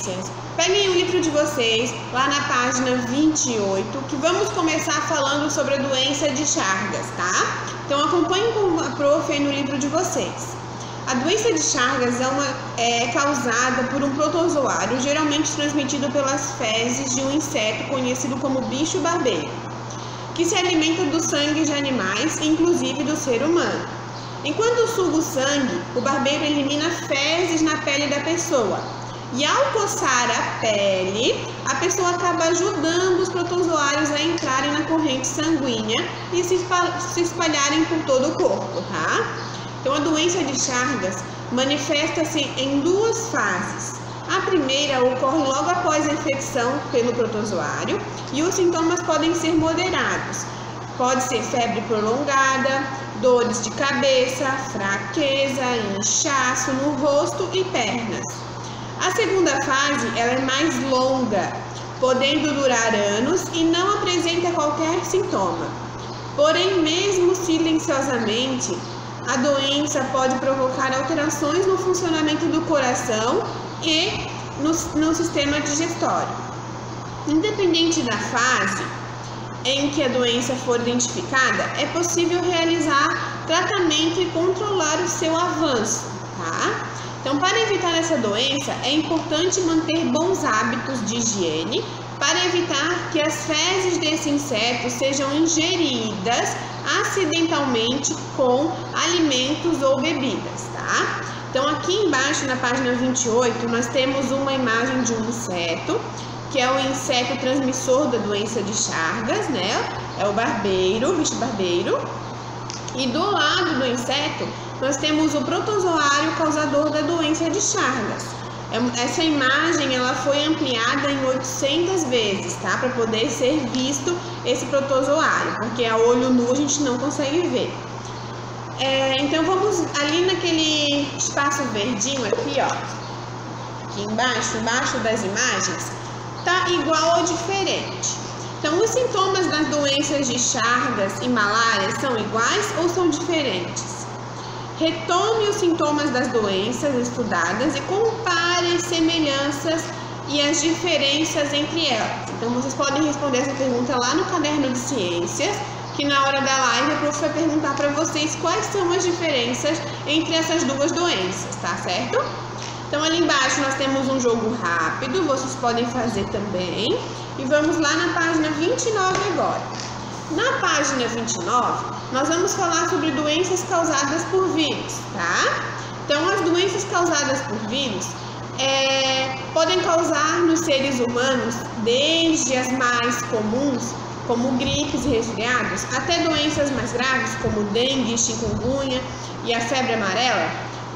ciências, peguem o livro de vocês, lá na página 28, que vamos começar falando sobre a doença de Chagas, tá? Então acompanhem com a prof aí no livro de vocês. A doença de Chagas é causada por um protozoário, geralmente transmitido pelas fezes de um inseto conhecido como bicho barbeiro, que se alimenta do sangue de animais, inclusive do ser humano. Enquanto suga o sangue, o barbeiro elimina fezes na pele da pessoa. E ao coçar a pele, a pessoa acaba ajudando os protozoários a entrarem na corrente sanguínea e se espalharem por todo o corpo, tá? Então, a doença de Chagas manifesta-se em duas fases. A primeira ocorre logo após a infecção pelo protozoário e os sintomas podem ser moderados. Pode ser febre prolongada, dores de cabeça, fraqueza, inchaço no rosto e pernas. A segunda fase ela é mais longa, podendo durar anos e não apresenta qualquer sintoma. Porém, mesmo silenciosamente, a doença pode provocar alterações no funcionamento do coração e no sistema digestório. Independente da fase em que a doença for identificada, é possível realizar tratamento e controlar o seu avanço, tá? Então, para evitar essa doença, é importante manter bons hábitos de higiene para evitar que as fezes desse inseto sejam ingeridas acidentalmente com alimentos ou bebidas, tá? Então, aqui embaixo na página 28, nós temos uma imagem de um inseto, que é o inseto transmissor da doença de Chagas, né? É o barbeiro, o bicho barbeiro. E do lado do inseto, nós temos o protozoário causador da doença de Chagas. Essa imagem ela foi ampliada em 800 vezes, tá? Para poder ser visto esse protozoário, porque a olho nu a gente não consegue ver. Então vamos ali naquele espaço verdinho aqui, ó. Aqui embaixo das imagens, tá igual ou diferente. Então os sintomas das doenças de Chagas e malária são iguais ou são diferentes? Retome os sintomas das doenças estudadas e compare as semelhanças e as diferenças entre elas. Então, vocês podem responder essa pergunta lá no caderno de ciências, que na hora da live a prof vai perguntar para vocês quais são as diferenças entre essas duas doenças, tá certo? Então, ali embaixo nós temos um jogo rápido, vocês podem fazer também. E vamos lá na página 29 agora. Na página 29, nós vamos falar sobre doenças causadas por vírus, tá? Então, as doenças causadas por vírus podem causar nos seres humanos desde as mais comuns, como gripes e resfriados, até doenças mais graves, como dengue, chikungunya e a febre amarela.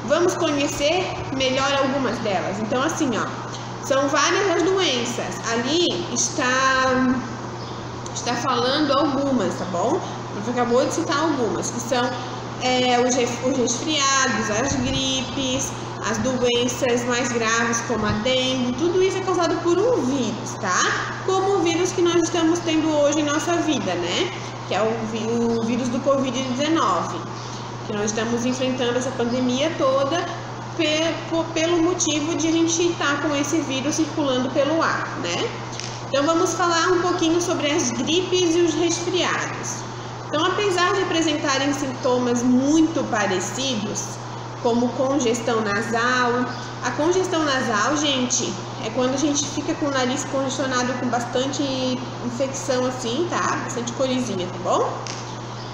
Vamos conhecer melhor algumas delas. Então, assim, ó, são várias as doenças. Ali está falando algumas, tá bom? O prof acabou de citar algumas, que são os resfriados, as gripes, as doenças mais graves como a dengue, tudo isso é causado por um vírus, tá? Como o vírus que nós estamos tendo hoje em nossa vida, né? Que é o vírus do Covid-19, que nós estamos enfrentando essa pandemia toda pelo motivo de a gente estar com esse vírus circulando pelo ar, né? Então vamos falar um pouquinho sobre as gripes e os resfriados. Então, apesar de apresentarem sintomas muito parecidos, como congestão nasal, a congestão nasal, gente, é quando a gente fica com o nariz congestionado com bastante infecção assim, tá? Bastante corizinha, tá bom?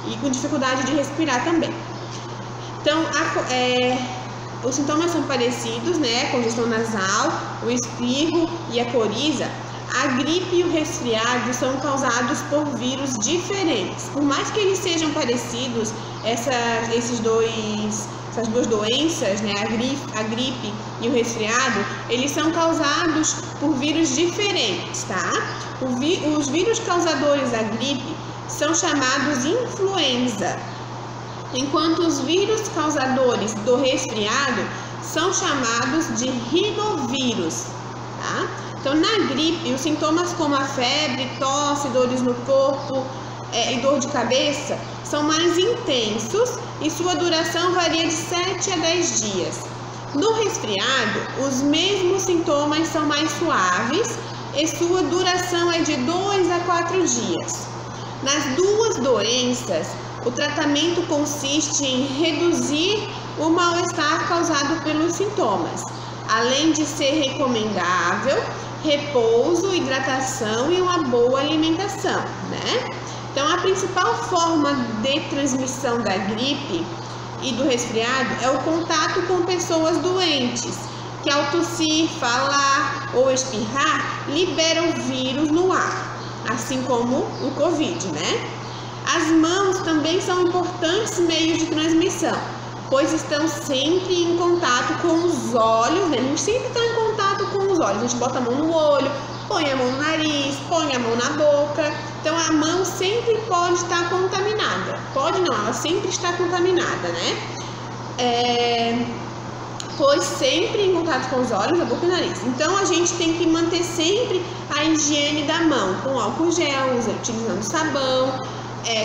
E com dificuldade de respirar também. Então, os sintomas são parecidos, né? Congestão nasal, o espirro e a coriza. A gripe e o resfriado são causados por vírus diferentes. Por mais que eles sejam parecidos, essas duas doenças, né, a gripe e o resfriado, eles são causados por vírus diferentes, tá? Os vírus causadores da gripe são chamados influenza, enquanto os vírus causadores do resfriado são chamados de rinovírus, tá? Então, na gripe, os sintomas como a febre, tosse, dores no corpo e dor de cabeça são mais intensos e sua duração varia de 7 a 10 dias. No resfriado, os mesmos sintomas são mais suaves e sua duração é de 2 a 4 dias. Nas duas doenças, o tratamento consiste em reduzir o mal-estar causado pelos sintomas, além de ser recomendável repouso, hidratação e uma boa alimentação, né? Então, a principal forma de transmissão da gripe e do resfriado é o contato com pessoas doentes, que ao tossir, falar ou espirrar, liberam vírus no ar, assim como o Covid, né? As mãos também são importantes meios de transmissão, pois estão sempre em contato com os olhos, né? A gente sempre está em contato com os olhos, a gente bota a mão no olho, põe a mão no nariz, põe a mão na boca. Então, a mão sempre pode estar contaminada. Pode não, ela sempre está contaminada, né? Pois sempre em contato com os olhos, a boca e o nariz. Então, a gente tem que manter sempre a higiene da mão, com álcool gel, utilizando sabão,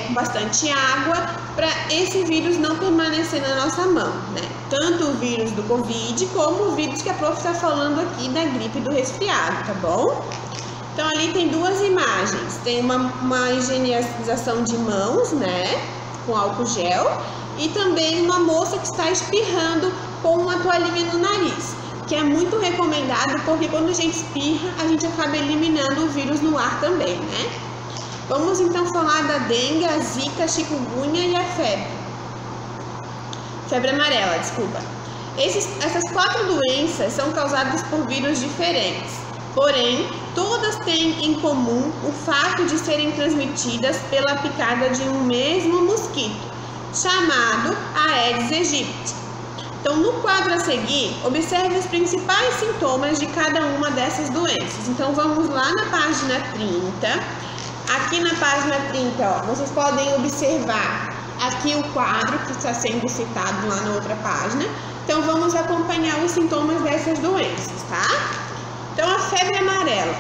com bastante água, para esse vírus não permanecer na nossa mão, né? Tanto o vírus do Covid, como o vírus que a prof está falando aqui da gripe e do resfriado, tá bom? Então, ali tem duas imagens. Tem uma higienização de mãos, né? Com álcool gel. E também uma moça que está espirrando com uma toalhinha no nariz, que é muito recomendado, porque quando a gente espirra, a gente acaba eliminando o vírus no ar também, né? Vamos então falar da dengue, a zika, a chikungunya e a febre amarela, desculpa. Essas 4 doenças são causadas por vírus diferentes, porém, todas têm em comum o fato de serem transmitidas pela picada de um mesmo mosquito, chamado Aedes aegypti. Então, no quadro a seguir, observe os principais sintomas de cada uma dessas doenças. Então, vamos lá na página 30. Aqui na página 30, ó, vocês podem observar aqui o quadro que está sendo citado lá na outra página. Então, vamos acompanhar os sintomas dessas doenças, tá? Então, a febre amarela,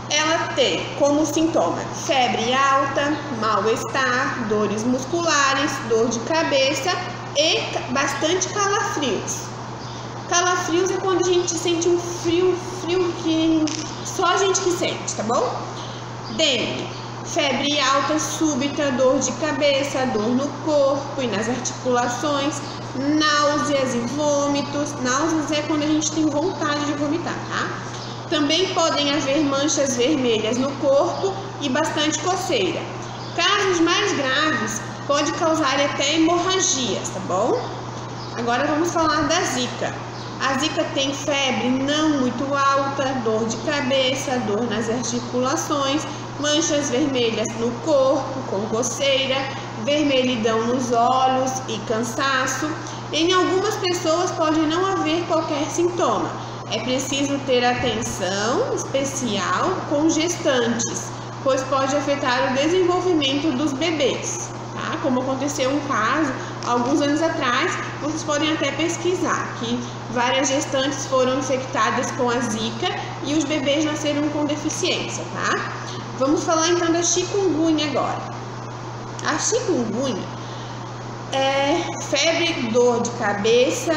ela tem como sintoma febre alta, mal-estar, dores musculares, dor de cabeça e bastante calafrios. Calafrios é quando a gente sente um frio que só a gente que sente, tá bom? Dengue, febre alta súbita, dor de cabeça, dor no corpo e nas articulações, náuseas e vômitos. Náuseas é quando a gente tem vontade de vomitar, tá? Também podem haver manchas vermelhas no corpo e bastante coceira. Casos mais graves pode causar até hemorragias, tá bom? Agora vamos falar da zika. A zika tem febre não muito alta, dor de cabeça, dor nas articulações, manchas vermelhas no corpo com coceira, vermelhidão nos olhos e cansaço. Em algumas pessoas pode não haver qualquer sintoma. É preciso ter atenção especial com gestantes, pois pode afetar o desenvolvimento dos bebês, tá? Como aconteceu um caso alguns anos atrás, vocês podem até pesquisar que várias gestantes foram infectadas com a zika e os bebês nasceram com deficiência, tá? Vamos falar então da chikungunya agora. A chikungunya é febre, dor de cabeça,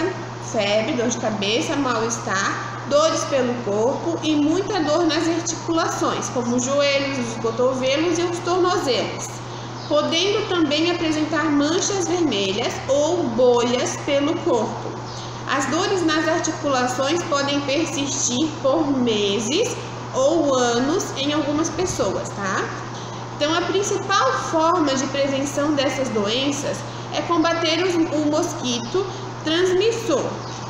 mal-estar, dores pelo corpo e muita dor nas articulações, como os joelhos, os cotovelos e os tornozelos, podendo também apresentar manchas vermelhas ou bolhas pelo corpo. As dores nas articulações podem persistir por meses ou anos em algumas pessoas, tá? Então, a principal forma de prevenção dessas doenças é combater o mosquito transmissor.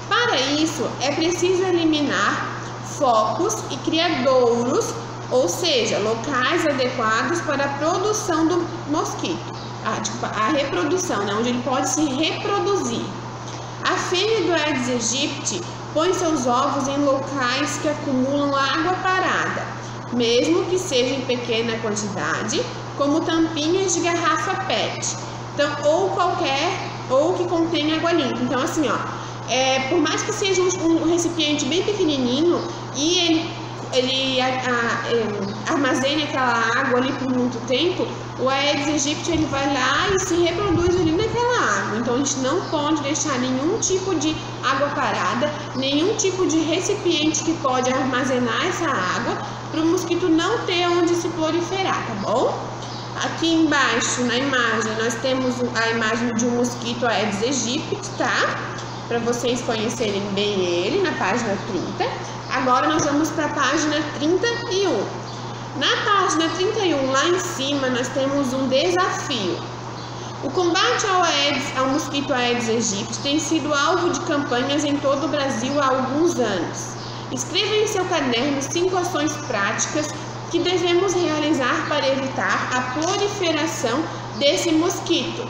Para isso, é preciso eliminar focos e criadouros, ou seja, locais adequados para a produção do mosquito. A reprodução, né, onde ele pode se reproduzir. A fêmea do Aedes aegypti põe seus ovos em locais que acumulam água parada, mesmo que seja em pequena quantidade, como tampinhas de garrafa PET. Então, ou que contém água limpa. Então, assim, ó, por mais que seja um recipiente bem pequenininho e ele ele armazena aquela água ali por muito tempo, o Aedes aegypti ele vai lá e se reproduz ali naquela água. Então a gente não pode deixar nenhum tipo de água parada, nenhum tipo de recipiente que pode armazenar essa água para o mosquito não ter onde se proliferar, tá bom? Aqui embaixo na imagem nós temos a imagem de um mosquito Aedes aegypti, tá? Para vocês conhecerem bem ele, na página 30. Agora nós vamos para a página 31. Na página 31, lá em cima, nós temos um desafio. O combate ao mosquito Aedes aegypti tem sido alvo de campanhas em todo o Brasil há alguns anos. Escreva em seu caderno 5 ações práticas que devemos realizar para evitar a proliferação desse mosquito.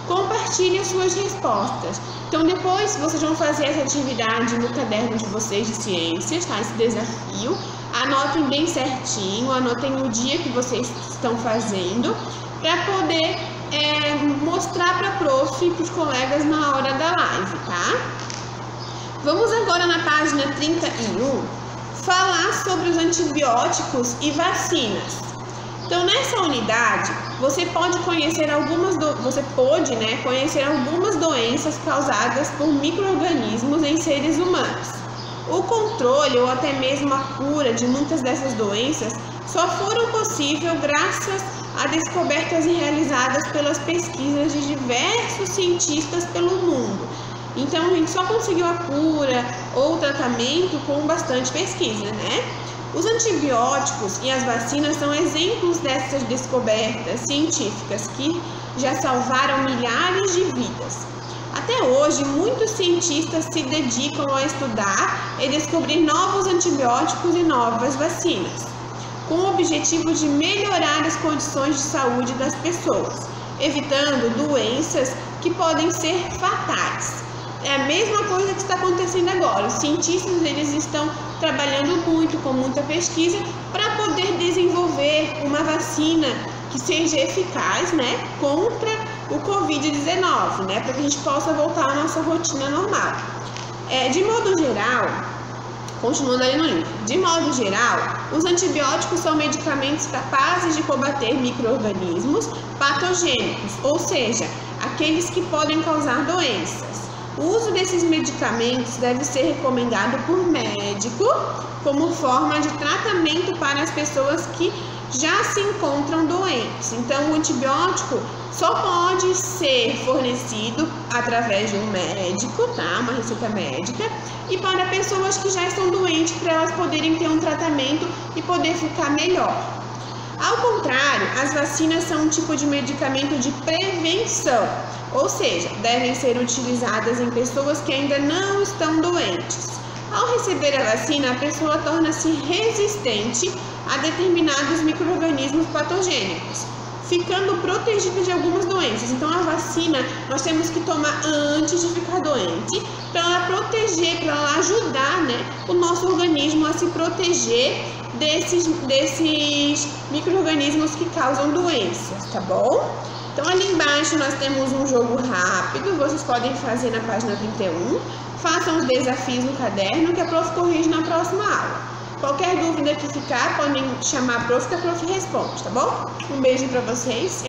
Compartilhe as suas respostas. Então, depois vocês vão fazer essa atividade no caderno de vocês de ciências, tá? Esse desafio. Anotem bem certinho, anotem o dia que vocês estão fazendo, para poder mostrar para a prof e para os colegas na hora da live, tá? Vamos agora na página 31 falar sobre os antibióticos e vacinas. Então, nessa unidade, você pode conhecer algumas doenças causadas por micro-organismos em seres humanos. O controle ou até mesmo a cura de muitas dessas doenças só foram possíveis graças a descobertas realizadas pelas pesquisas de diversos cientistas pelo mundo. Então, a gente só conseguiu a cura ou tratamento com bastante pesquisa, né? Os antibióticos e as vacinas são exemplos dessas descobertas científicas que já salvaram milhares de vidas. Até hoje, muitos cientistas se dedicam a estudar e descobrir novos antibióticos e novas vacinas, com o objetivo de melhorar as condições de saúde das pessoas, evitando doenças que podem ser fatais. É a mesma coisa que está acontecendo agora. Os cientistas eles estão trabalhando muito, com muita pesquisa, para poder desenvolver uma vacina que seja eficaz, né, contra o Covid-19, né, para que a gente possa voltar à nossa rotina normal. De modo geral, continuando ali no livro, de modo geral, os antibióticos são medicamentos capazes de combater micro-organismos patogênicos, ou seja, aqueles que podem causar doenças. O uso desses medicamentos deve ser recomendado por médico como forma de tratamento para as pessoas que já se encontram doentes. Então, o antibiótico só pode ser fornecido através de um médico, tá? Uma receita médica, e para pessoas que já estão doentes, para elas poderem ter um tratamento e poder ficar melhor. Ao contrário, as vacinas são um tipo de medicamento de prevenção, ou seja, devem ser utilizadas em pessoas que ainda não estão doentes. Ao receber a vacina, a pessoa torna-se resistente a determinados micro-organismos patogênicos, ficando protegida de algumas doenças. Então, a vacina nós temos que tomar antes de ficar doente, para ela proteger, para ela ajudar, né, o nosso organismo a se proteger desses micro-organismos que causam doenças, tá bom? Então, ali embaixo nós temos um jogo rápido, vocês podem fazer na página 31. Façam os desafios no caderno que a prof corrige na próxima aula. Qualquer dúvida que ficar, podem chamar a prof que a prof responde, tá bom? Um beijo para vocês.